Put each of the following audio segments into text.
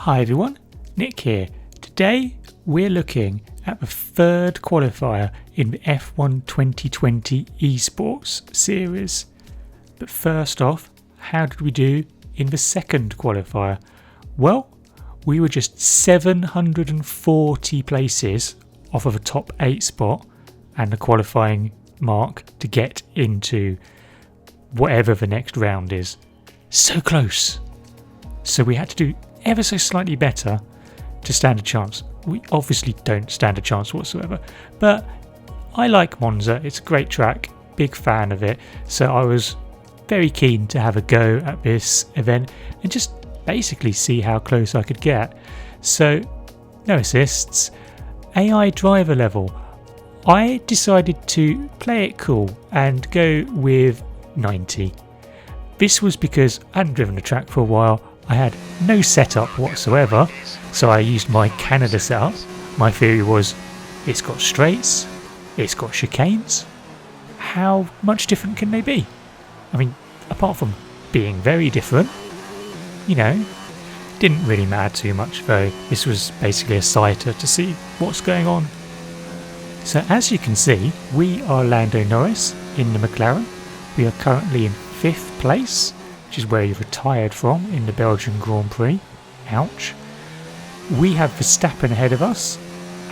Hi everyone, Nick here. Today we're looking at the third qualifier in the F1 2020 Esports series. But first off, how did we do in the second qualifier? Well, we were just 740 places off of a top 8 spot and the qualifying mark to get into whatever the next round is. So close. So we had to do ever so slightly better to stand a chance. We obviously don't stand a chance whatsoever, but I like Monza. It's a great track, big fan of it, so I was very keen to have a go at this event and just basically see how close I could get. So no assists, AI driver level. I decided to play it cool and go with 90. This was because I hadn't driven the track for a while. I had no setup whatsoever, so I used my Canada setup. My theory was, it's got straights, it's got chicanes. How much different can they be? I mean, apart from being very different, didn't really matter too much though. This was basically a sighter to see what's going on. So as you can see, we are Lando Norris in the McLaren. We are currently in 5th place, which is where he retired from in the Belgian Grand Prix. Ouch. We have Verstappen ahead of us,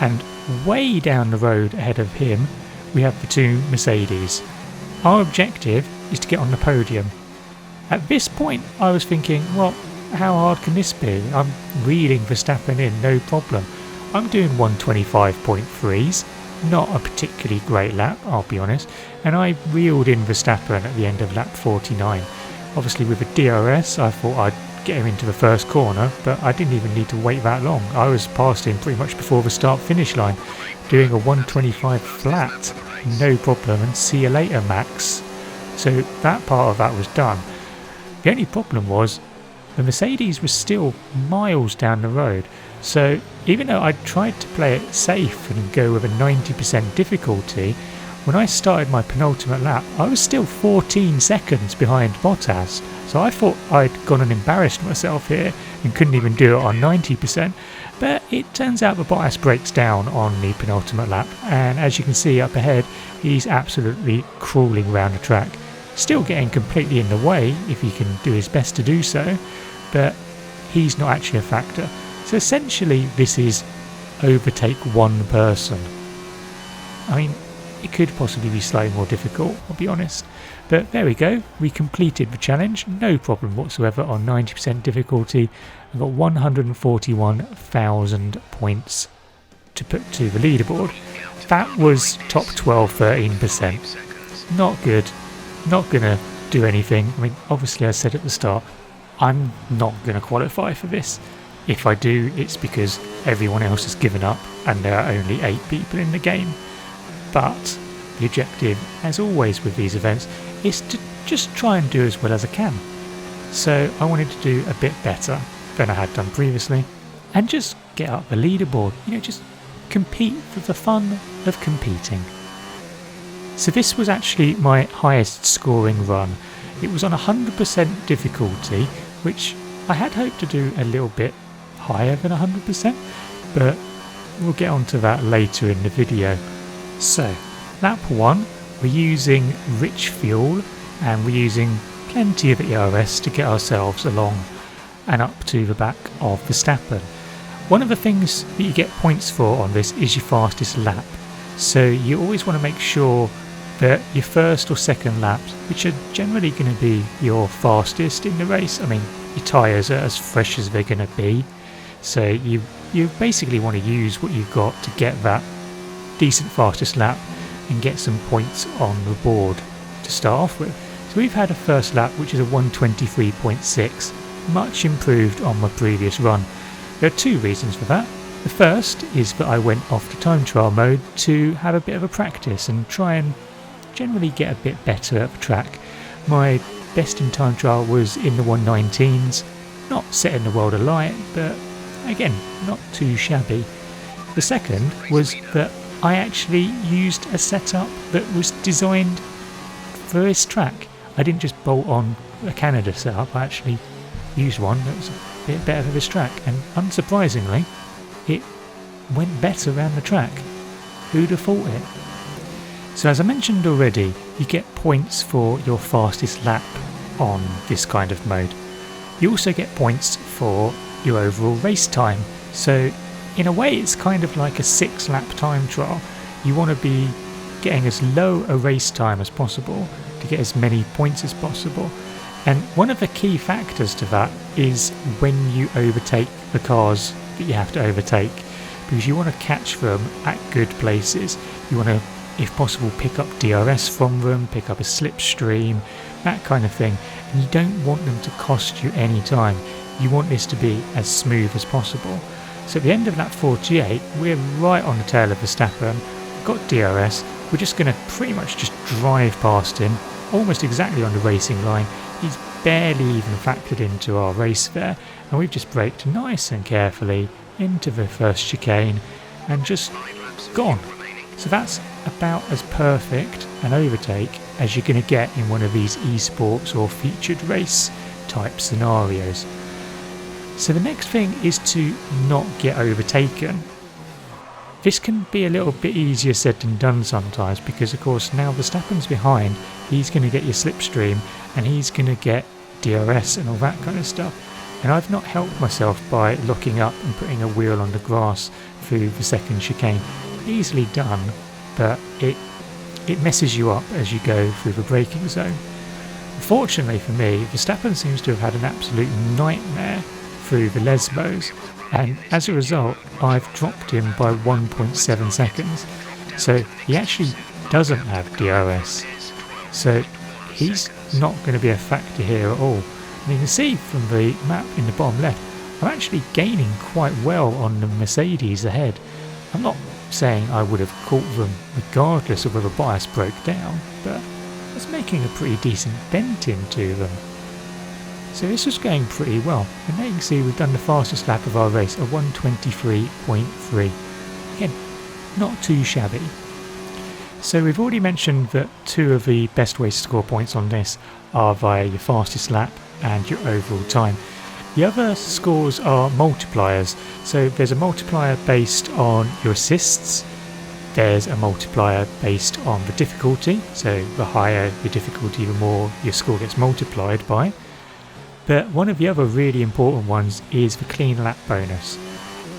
and way down the road ahead of him we have the two Mercedes. Our objective is to get on the podium. At this point I was thinking, well, how hard can this be? I'm reeling Verstappen in, no problem. I'm doing 125.3s, not a particularly great lap, I'll be honest, and I reeled in Verstappen at the end of lap 49. Obviously with the DRS I thought I'd get him into the first corner, but I didn't even need to wait that long. I was past him pretty much before the start finish line, doing a 125 flat, no problem, and see you later Max. So that part of that was done. The only problem was the Mercedes was still miles down the road, so even though I tried to play it safe and go with a 90% difficulty, when I started my penultimate lap, I was still 14 seconds behind Bottas, so I thought I'd gone and embarrassed myself here and couldn't even do it on 90%, but it turns out that Bottas breaks down on the penultimate lap, and as you can see up ahead, he's absolutely crawling around the track, still getting completely in the way if he can do his best to do so, but he's not actually a factor. So essentially this is overtake one person. I mean, it could possibly be slightly more difficult, I'll be honest. But there we go, we completed the challenge, no problem whatsoever on 90% difficulty. I've got 141,000 points to put to the leaderboard. That was top 12-13%. Not good, not gonna do anything. I mean, obviously I said at the start, I'm not gonna qualify for this. If I do, it's because everyone else has given up and there are only 8 people in the game. But the objective, as always with these events, is to just try and do as well as I can. So I wanted to do a bit better than I had done previously and just get up the leaderboard, just compete for the fun of competing. So this was actually my highest scoring run. It was on 100% difficulty, which I had hoped to do a little bit higher than 100%, but we'll get onto that later in the video. So, lap 1, we're using rich fuel and we're using plenty of ERS to get ourselves along and up to the back of Verstappen. One of the things that you get points for on this is your fastest lap, so you always want to make sure that your first or second laps, which are generally going to be your fastest in the race, I mean your tyres are as fresh as they're going to be, so you basically want to use what you've got to get that decent fastest lap and get some points on the board to start off with. So we've had a first lap which is a 123.6, much improved on my previous run. There are 2 reasons for that. The first is that I went off to time trial mode to have a bit of a practice and try and generally get a bit better at the track. My best in time trial was in the 119s, not setting the world alight, but again, not too shabby. The second was that I actually used a setup that was designed for this track. I didn't just bolt on a Canada setup, I actually used one that was bit better for this track, and unsurprisingly, it went better around the track. Who'd have thought it? So as I mentioned already, you get points for your fastest lap on this kind of mode. You also get points for your overall race time. So in a way it's kind of like a 6-lap time trial. You want to be getting as low a race time as possible to get as many points as possible. And one of the key factors to that is when you overtake the cars that you have to overtake, because you want to catch them at good places. You want to, if possible, pick up DRS from them, pick up a slipstream, that kind of thing. And you don't want them to cost you any time. You want this to be as smooth as possible. So at the end of lap 48, we're right on the tail of Verstappen. We've got DRS. We're just going to pretty much just drive past him, almost exactly on the racing line. He's barely even factored into our race there, and we've just braked nice and carefully into the first chicane and just gone. So that's about as perfect an overtake as you're going to get in one of these esports or featured race type scenarios. So the next thing is to not get overtaken. This can be a little bit easier said than done sometimes, because of course now Verstappen's behind, he's going to get your slipstream and he's going to get DRS and all that kind of stuff. And I've not helped myself by locking up and putting a wheel on the grass through the second chicane. Easily done, but it messes you up as you go through the braking zone. Fortunately for me, Verstappen seems to have had an absolute nightmare through the Lesbos, and as a result I've dropped him by 1.7 seconds. So he actually doesn't have DRS, so he's not going to be a factor here at all. And you can see from the map in the bottom left, I'm actually gaining quite well on the Mercedes ahead. I'm not saying I would have caught them regardless of whether bias broke down, but I was making a pretty decent dent into them. So this was going pretty well, and there you can see we've done the fastest lap of our race, a 1:23.3. Again, not too shabby. So we've already mentioned that two of the best ways to score points on this are via your fastest lap and your overall time. The other scores are multipliers. So there's a multiplier based on your assists, there's a multiplier based on the difficulty, so the higher your difficulty the more your score gets multiplied by. But one of the other really important ones is the clean lap bonus.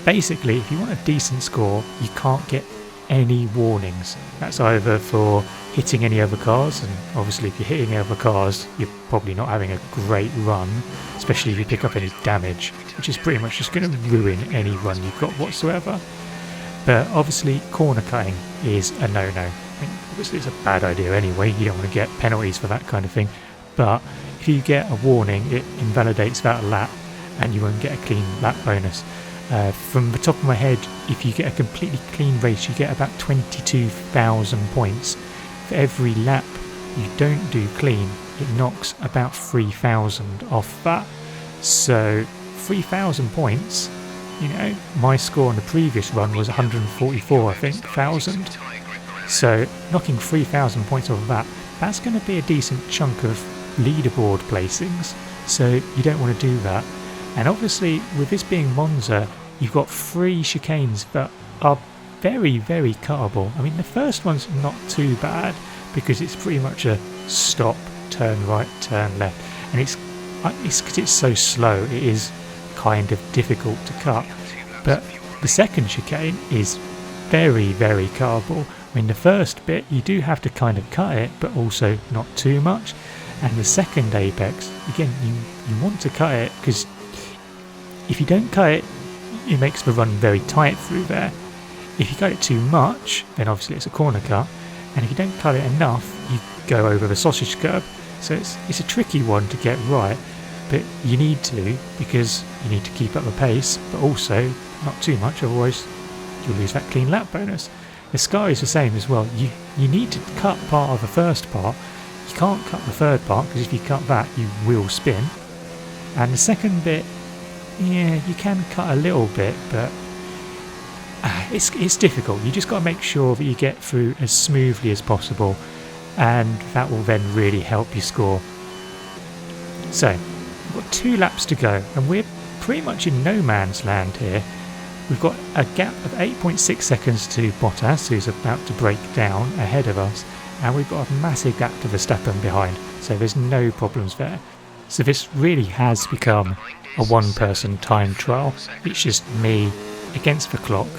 Basically, if you want a decent score, you can't get any warnings. That's either for hitting any other cars, and obviously if you're hitting other cars, you're probably not having a great run, especially if you pick up any damage, which is pretty much just going to ruin any run you've got whatsoever. But obviously corner cutting is a no-no. I mean, obviously it's a bad idea anyway, you don't want to get penalties for that kind of thing, but if you get a warning, it invalidates that lap and you won't get a clean lap bonus. From the top of my head, if you get a completely clean race, you get about 22,000 points. For every lap you don't do clean, it knocks about 3,000 off that. So 3,000 points, you know, my score on the previous run was 144, I think, thousand. So knocking 3,000 points off of that, that's going to be a decent chunk of leaderboard placings, so you don't want to do that. And obviously with this being Monza, you've got 3 chicanes that are very, very cuttable. I mean, the first one's not too bad because it's pretty much a stop, turn right, turn left, and it's because it's so slow, it is kind of difficult to cut. But the second chicane is very, very cuttable. I mean, the first bit you do have to kind of cut it, but also not too much. And the second apex, again, you want to cut it, because if you don't cut it, it makes the run very tight through there. If you cut it too much, then obviously it's a corner cut, and if you don't cut it enough, you go over the sausage curb. So it's a tricky one to get right, but you need to, because you need to keep up the pace, but also not too much, otherwise you'll lose that clean lap bonus. The Sky is the same as well. You need to cut part of the first part. You can't cut the third part, because if you cut that, you will spin. And the second bit, yeah, you can cut a little bit, but it's difficult. You just got to make sure that you get through as smoothly as possible, and that will then really help you score. So we've got 2 laps to go, and we're pretty much in no man's land here. We've got a gap of 8.6 seconds to Bottas, who's about to break down ahead of us, and we've got a massive gap to Verstappen behind, so there's no problems there. So this really has become a one-person time trial. It's just me against the clock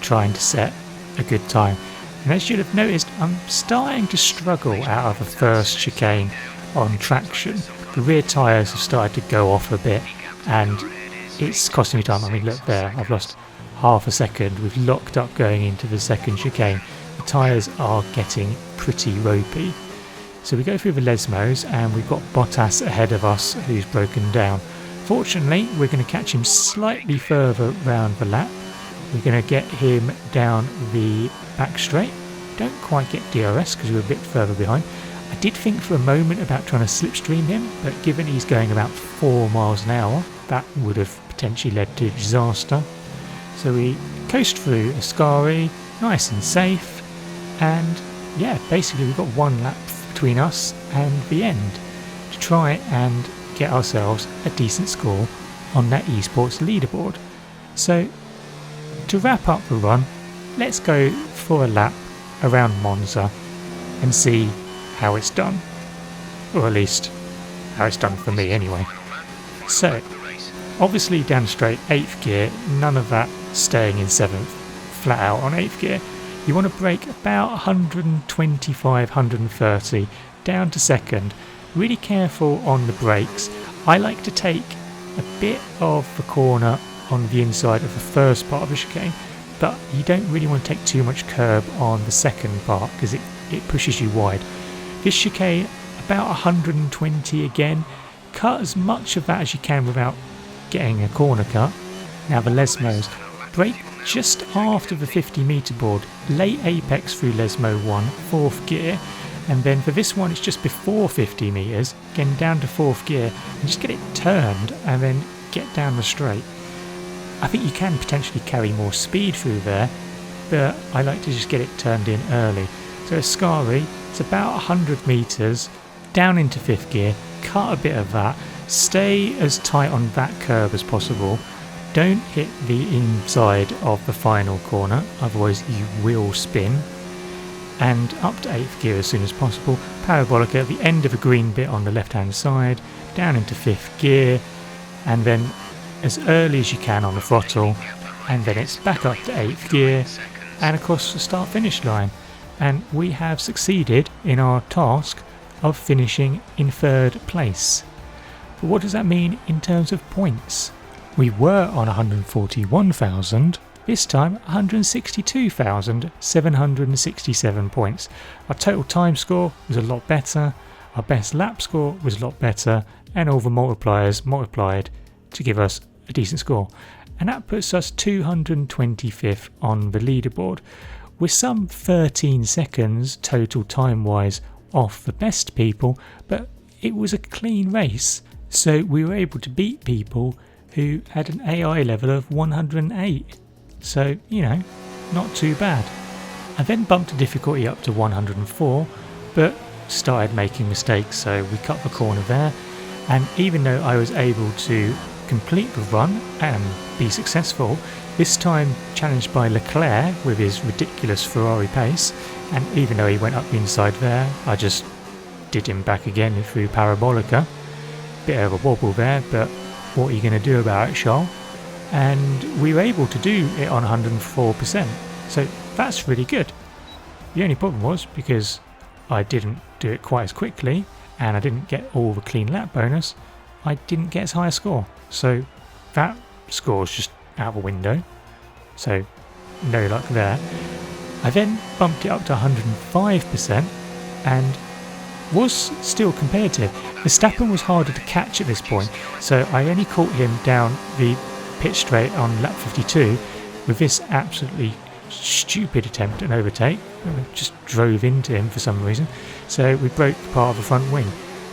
trying to set a good time. And as you'll have noticed, I'm starting to struggle out of the first chicane on traction. The rear tyres have started to go off a bit and it's costing me time. I mean, look there, I've lost half a second. We've locked up going into the second chicane. The tyres are getting pretty ropey. So we go through the Lesmos and we've got Bottas ahead of us who's broken down. Fortunately, we're going to catch him slightly further round the lap. We're going to get him down the back straight. Don't quite get DRS because we're a bit further behind. I did think for a moment about trying to slipstream him, but given he's going about 4 miles an hour, that would have potentially led to disaster. So we coast through Ascari, nice and safe, and yeah, basically we've got 1 lap between us and the end to try and get ourselves a decent score on that esports leaderboard. So to wrap up the run, let's go for a lap around Monza and see how it's done, or at least how it's done for me anyway. So obviously down straight 8th gear, none of that staying in 7th, flat out on 8th gear. You want to brake about 125, 130 down to 2nd. Really careful on the brakes. I like to take a bit of the corner on the inside of the first part of the chicane, but you don't really want to take too much curb on the second part because it pushes you wide. This chicane, about 120 again. Cut as much of that as you can without getting a corner cut. Now the Lesmos, brake just after the 50 metre board, late apex through Lesmo 1, 4th gear, and then for this one it's just before 50 metres, again down to 4th gear, and just get it turned and then get down the straight. I think you can potentially carry more speed through there, but I like to just get it turned in early. So Ascari, it's about 100 metres, down into 5th gear, cut a bit of that, stay as tight on that curb as possible, don't hit the inside of the final corner, otherwise you will spin, and up to 8th gear as soon as possible, parabolica at the end of a green bit on the left hand side, down into 5th gear, and then as early as you can on the throttle, and then it's back up to 8th gear and across the start finish line. And we have succeeded in our task of finishing in 3rd place. But what does that mean in terms of points? We were on 141,000, this time 162,767 points. Our total time score was a lot better, our best lap score was a lot better, and all the multipliers multiplied to give us a decent score. And that puts us 225th on the leaderboard. We're some 13 seconds total time wise off the best people, but it was a clean race, so we were able to beat people who had an AI level of 108. So, you know, not too bad. I then bumped the difficulty up to 104, but started making mistakes, so we cut the corner there, and even though I was able to complete the run and be successful, this time challenged by Leclerc with his ridiculous Ferrari pace, and even though he went up the inside there, I just did him back again through parabolica. Bit of a wobble there, but what are you going to do about it, Charles? And we were able to do it on 104%, so that's really good. The only problem was because I didn't do it quite as quickly and I didn't get all the clean lap bonus, I didn't get as high a score. So that score's just out the window, so no luck there. I then bumped it up to 105% and was still competitive. Verstappen was harder to catch at this point, so I only caught him down the pit straight on lap 52 with this absolutely stupid attempt at an overtake. I just drove into him for some reason, so we broke part of the front wing.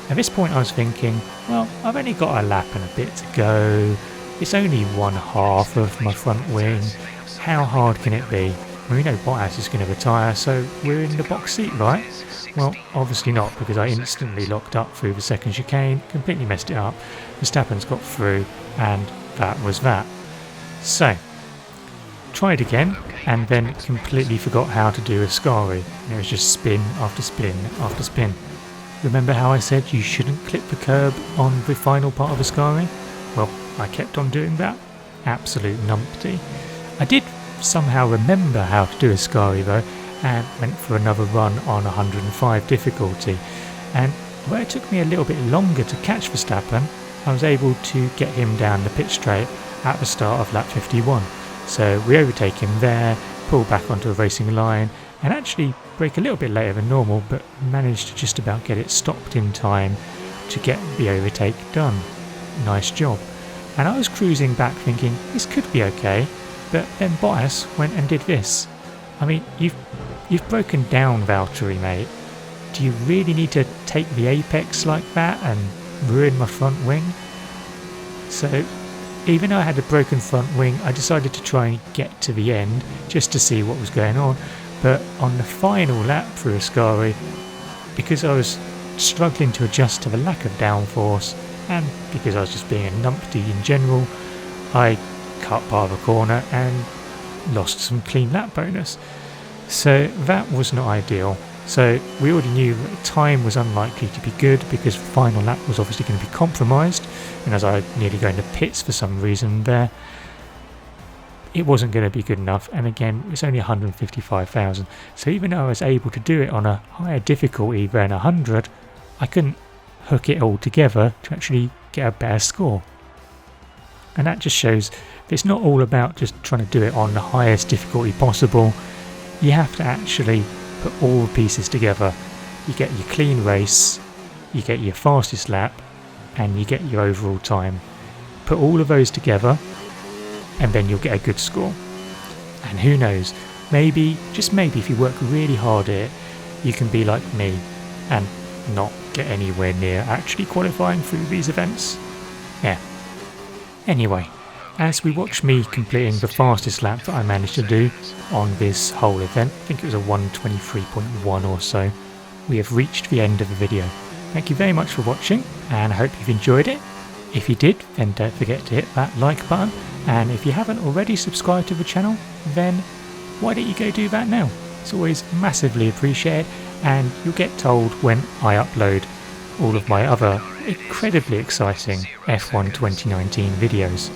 At this point I was thinking, well, I've only got a lap and a bit to go, it's only 1/2 of my front wing, how hard can it be? Well, we know Bottas is going to retire, so we're in the box seat, right? Well, obviously not, because I instantly locked up through the second chicane, completely messed it up. Verstappen's got through, and that was that. So, tried again, and then completely forgot how to do Ascari. It was just spin after spin after spin. Remember how I said you shouldn't clip the curb on the final part of Ascari? Well, I kept on doing that. Absolute numpty. I did somehow remember how to do Ascari though, and went for another run on 105 difficulty. And where it took me a little bit longer to catch Verstappen, I was able to get him down the pit straight at the start of lap 51. So we overtake him there, pull back onto a racing line, and actually brake a little bit later than normal, but managed to just about get it stopped in time to get the overtake done. Nice job. And I was cruising back thinking this could be okay, but then Bottas went and did this. I mean, you've broken down Valtteri, mate. Do you really need to take the apex like that and ruin my front wing? So even though I had a broken front wing, I decided to try and get to the end just to see what was going on. But on the final lap through Ascari, because I was struggling to adjust to the lack of downforce, and because I was just being a numpty in general, I cut part of a corner and lost some clean lap bonus. So that was not ideal. So we already knew that the time was unlikely to be good because the final lap was obviously going to be compromised, and as I nearly go into pits for some reason there, it wasn't going to be good enough. And again, it's only 155,000, so even though I was able to do it on a higher difficulty than 100, I couldn't hook it all together to actually get a better score. And that just shows that it's not all about just trying to do it on the highest difficulty possible. You have to actually put all the pieces together. You get your clean race, you get your fastest lap, and you get your overall time. Put all of those together, and then you'll get a good score. And who knows, maybe, just maybe, if you work really hard at it, you can be like me and not get anywhere near actually qualifying through these events. Yeah. Anyway, as we watch me completing the fastest lap that I managed to do on this whole event, I think it was a 1:23.1 or so, we have reached the end of the video. Thank you very much for watching, and I hope you've enjoyed it. If you did, then don't forget to hit that like button, and if you haven't already subscribed to the channel, then why don't you go do that now? It's always massively appreciated, and you'll get told when I upload all of my other incredibly exciting F1 2019 videos.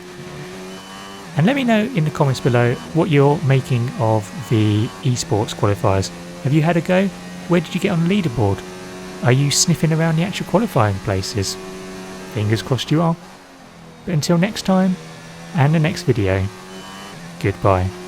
And let me know in the comments below what you're making of the esports qualifiers. Have you had a go? Where did you get on the leaderboard? Are you sniffing around the actual qualifying places? Fingers crossed you are. But until next time, and the next video, goodbye.